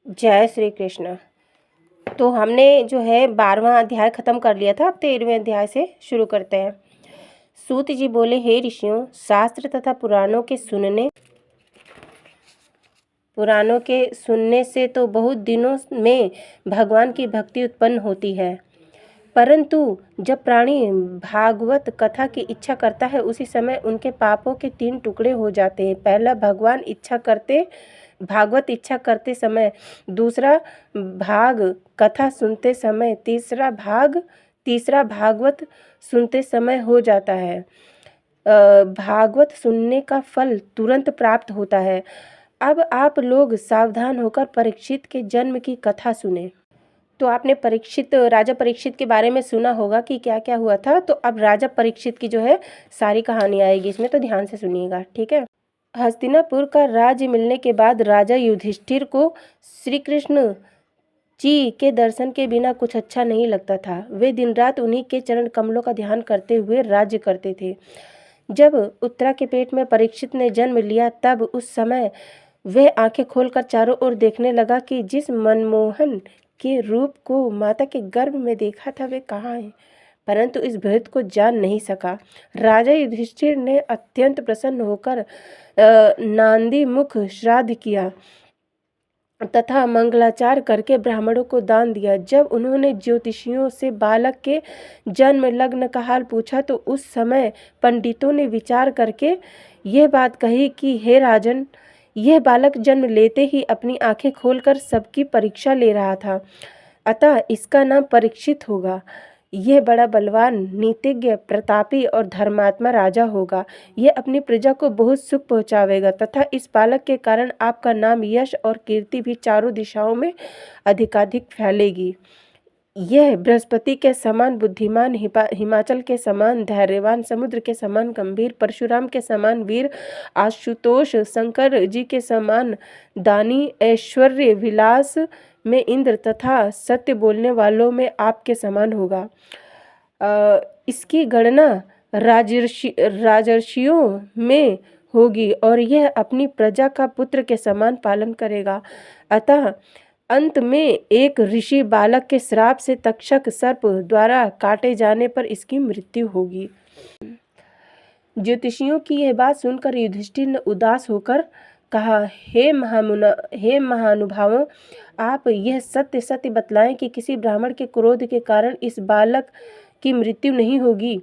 जय श्री कृष्ण। तो हमने जो है 12वां अध्याय ख़त्म कर लिया था। अब 13वें अध्याय से शुरू करते हैं। सूत जी बोले, हे ऋषियों, शास्त्र तथा पुराणों के सुनने से तो बहुत दिनों में भगवान की भक्ति उत्पन्न होती है, परंतु जब प्राणी भागवत कथा की इच्छा करता है उसी समय उनके पापों के 3 टुकड़े हो जाते हैं। पहला भागवत इच्छा करते समय, दूसरा भाग कथा सुनते समय, तीसरा भागवत सुनते समय हो जाता है। भागवत सुनने का फल तुरंत प्राप्त होता है। अब आप लोग सावधान होकर परीक्षित के जन्म की कथा सुने। तो आपने राजा परीक्षित के बारे में सुना होगा कि क्या क्या हुआ था। तो अब राजा परीक्षित की जो है सारी कहानी आएगी इसमें, तो ध्यान से सुनिएगा, ठीक है। हस्तिनापुर का राज्य मिलने के बाद राजा युधिष्ठिर को श्री कृष्ण जी के दर्शन के बिना कुछ अच्छा नहीं लगता था। वे दिन रात उन्हीं के चरण कमलों का ध्यान करते हुए राज्य करते थे। जब उत्तरा के पेट में परीक्षित ने जन्म लिया, तब उस समय वह आंखें खोलकर चारों ओर देखने लगा कि जिस मनमोहन के रूप को माता के गर्भ में देखा था वे कहाँ है, परंतु इस भेद को जान नहीं सका। राजा युधिष्ठिर ने अत्यंत प्रसन्न होकर नांदी मुख श्राद्ध किया तथा मंगलाचार करके ब्राह्मणों को दान दिया। जब उन्होंने ज्योतिषियों से बालक के जन्म लग्न का हाल पूछा तो उस समय पंडितों ने विचार करके यह बात कही कि हे राजन, यह बालक जन्म लेते ही अपनी आंखें खोलकर सबकी परीक्षा ले रहा था, अतः इसका नाम परीक्षित होगा। यह बड़ा बलवान, नीतिज्ञ, प्रतापी और धर्मात्मा राजा होगा। यह अपनी प्रजा को बहुत सुख पहुंचावेगा तथा इस बालक के कारण आपका नाम, यश और कीर्ति भी चारों दिशाओं में अधिकाधिक फैलेगी। यह बृहस्पति के समान बुद्धिमान, हिमाचल के समान धैर्यवान, समुद्र के समान गंभीर, परशुराम के समान वीर, आशुतोष शंकर जी के समान दानी, ऐश्वर्य विलास में इंद्र तथा सत्य बोलने वालों में आपके समान होगा। इसकी गणना राजर्षियों में होगी और यह अपनी प्रजा का पुत्र के समान पालन करेगा। अतः अंत में एक ऋषि बालक के श्राप से तक्षक सर्प द्वारा काटे जाने पर इसकी मृत्यु होगी। ज्योतिषियों की यह बात सुनकर युधिष्ठिर ने उदास होकर कहा, हे महानुभावों, आप यह सत्य सत्य बतलाएं कि किसी ब्राह्मण के क्रोध के कारण इस बालक की मृत्यु नहीं होगी।